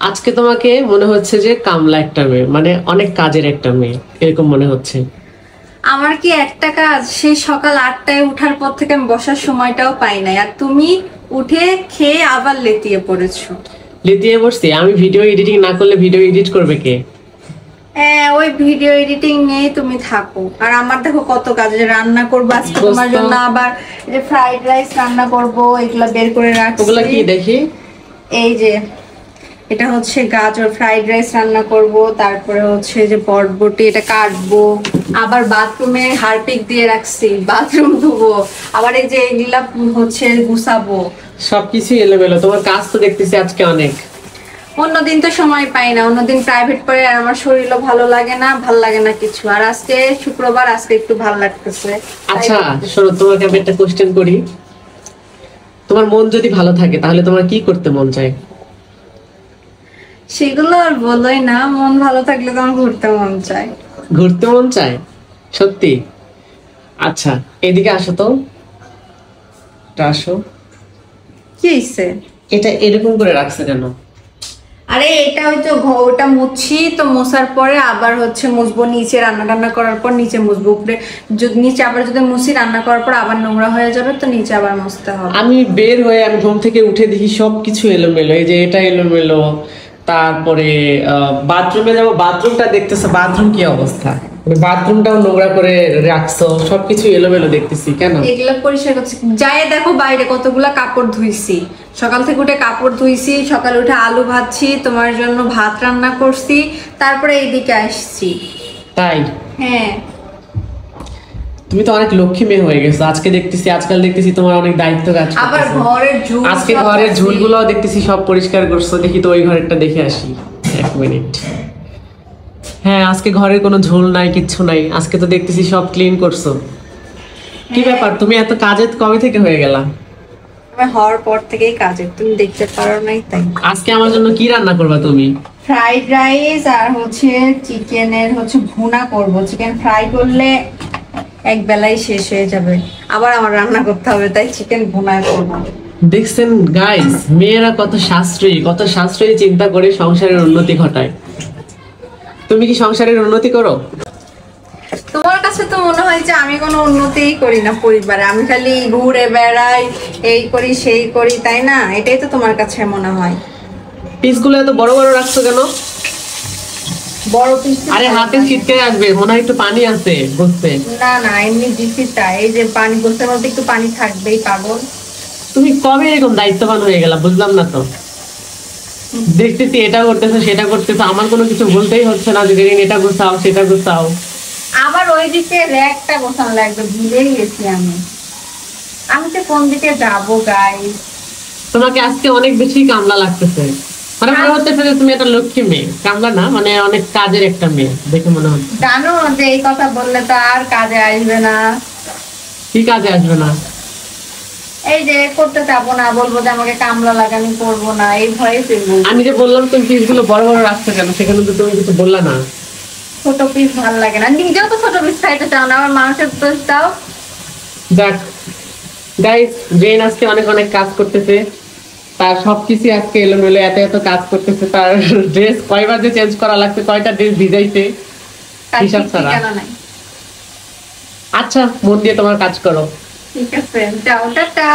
আজকে তোমাকে মনে হচ্ছে যে কামলা একটা মেয়ে, মানে অনেক কাজের একটা মেয়ে এরকম মনে হচ্ছে। আমার কি একটা কাজ, সেই সকাল 8টায় উঠার পর থেকে আমি বসার সময়টাও পাই নাই, আর তুমি উঠে খেয়ে আবার লেতিয়ে পড়েছো। লিতিয়ে বসছি আমি, ভিডিও এডিটিং না করলে ভিডিও এডিট করবে কে? হ্যাঁ, ওই ভিডিও এডিটিং নিয়েই তুমি থাকো। আর আমার দেখো কত কাজ, যে রান্না করবো আজকে তোমার জন্য, আবার যে ফ্রাইড রাইস রান্না করবো, এগুলা বের করে রাখছি। ওগুলা কি দেখি? এই যে এটা হচ্ছে গাজর, ফ্রাইড রাইস রান্না করব, তারপরে হচ্ছে যে বরবটি এটা কাটবো, আবার বাথরুমে হারপিক দিয়ে রাখছি, বাথরুম ধুবো, আবার এই যে এগুলা হচ্ছে গুছাবো। সবকিছু এলোমেলো, তোমার কাজ তো দেখতেছি আজকে অনেক। অন্যদিন তো সময় পাই না, অন্যদিন প্রাইভেট পড়ে, আর আমার শরীরও ভালো লাগে না, ভাল লাগে না কিছু। আর আজকে শুক্রবার, আজকে একটু ভাল লাগতেছে। আচ্ছা শোনো, তোমাকে আমি একটা কোশ্চেন করি। তোমার মন যদি ভালো থাকে তাহলে তোমার কি করতে মন চায়? সেগুলো আর বলোই না, মন ভালো থাকলে তো আমার ঘুরতে মন চায়। ঘুরতে মন চায়? সত্যি? আচ্ছা এদিকে আসো তো, আসো। কি হইছে? এটা এরকম করে রাখছে কেন? আরে এটা হয়তো ওটা মুছি, তো মোছার পরে আবার হচ্ছে মুছবো, নিচে রান্না টান্না করার পর নিচে মুছবো, উপরে যদি নিচে আবার যদি মুছি রান্না করার পর আবার নোংরা হয়ে যাবে, তো নিচে আবার মুছতে হবে। আমি বের হয়ে আমি ঘুম থেকে উঠে দেখি সবকিছু এলোমেলো, এই যে এটা এলোমেলো, তারপরে বাথরুমে যাবো, বাথরুমটা দেখতেছো, বাথরুম কি অবস্থা, বাথরুমটাও নোংরা করে রাখছো, সবকিছু এলোমেলো দেখতেছি কেন? এগুলো পরিষ্কার করছি, যাই দেখো বাইরে কতগুলা কাপড় ধুইছি, সকাল থেকে উঠে কাপড় ধুইছি, সকালে উঠে আলু ভাজছি, তোমার জন্য ভাত রান্না করছি, তারপরে এইদিকে আসছি। তাই? হ্যাঁ। তুমি তো অনেক লক্ষ্মী মেয়ে হয়ে গেছো আজকে দেখতেছি, আজকাল দেখতেছি তোমার অনেক দায়িত্ব কাজ করতেছে। আবার ঘরের ঝুল, আজকে ঘরের ঝুলগুলো দেখতেছি সব পরিষ্কার করছো, দেখি তো ওই ঘরেরটা দেখে আসি। এক মিনিট। হ্যাঁ আজকে ঘরের কোনো ঝুল নাই, কিচ্ছু নাই, আজকে তো দেখতেছি সব ক্লিন করছো। কি ব্যাপার, তুমি এত কাজে কবে থেকে হয়ে গেলা? আমি হওয়ার পর থেকেই কাজে, তুমি দেখতে পারো নাই তাই। আজকে আমার জন্য কি রান্না করবা তুমি? ফ্রাইড রাইস আর হচ্ছে চিকেনের হচ্ছে ভুনা করব, চিকেন ফ্রাই করলে এক বেলাই শেষ হয়ে যাবে, আবার আমার রান্না করতে হবে, তাই চিকেন ভুনা করব। দেখছেন গাইস, মেয়েরা কত সাশ্রয়ী, কত সাশ্রয়ী চিন্তা করে সংসারের উন্নতি ঘটায়। তুমি কি সংসারের উন্নতি করো? তোমার কাছে তো মনে হয় যে আমি কোনো উন্নতিই করি না পরিবারে, আমি খালি ঘুরে বেড়াই, এই করি সেই করি, তাই না? এটাই তো তোমার কাছে মনে হয়। পিসগুলো এত বড় বড় রাখছো কেন? বড় পিস? আরে হাতে ছিটকে আসবে, মনে হয় একটু পানি আছে বুঝতে। না না, এমনি দিচ্ছি তাই, এই যে পানি বলতে মধ্যে একটু পানি থাকবেই, পাগল। তুমি কবে এরকম দায়িত্ববান হয়ে গেলা বুঝলাম না তো। দেখতেছি এটা করতেছো সেটা করতেছো, আমার কোনো কিছু বলতেই হচ্ছে না যে এটা গুছাও সেটা গুছাও। আবার ওইদিকে র্যাকটা গোছানো লাগবে, ভুলেই গেছি আমি। আমি তো কোন দিকে যাবো গাইস? তোমাকে আজকে অনেক বেশি কামলা লাগতেছে, মানে মনে হচ্ছে যে তুমি একটা লক্ষ্মী মেয়ে, কামলা না, মানে অনেক কাজের একটা মেয়ে দেখে মনে হচ্ছে। জানো যে এই কথা বললে তো আর কাজে আসবে না। কি কাজে আসবে না? এই যে করতে যাবো না, বলবো যে আমাকে কামলা লাগানি করবো না, এই ভয়ে ফেলবো। আমি যে বললাম তুমি পিসগুলো বড় বড় রাখছো কেন, সেখানে তো তুমি কিছু বললা না। ছোট পিস ভালো লাগে না, নিজেও তো ছোট পিস খাইতে চাও না, আমার মানুষের পিস দাও। যাক গাইস, জেন আজকে অনেক অনেক কাজ করতেছে, তার সবকিছু আজকে এলোমেলো, এত এত কাজ করতেছে, তার ড্রেস কয়বার যে চেঞ্জ করা লাগছে, কয়টা ড্রেস ভিজাইছে হিসাব ছাড়া। নাই। আচ্ছা মন দিয়ে তোমার কাজ করো। ঠিক আছে, যাও, টাটা।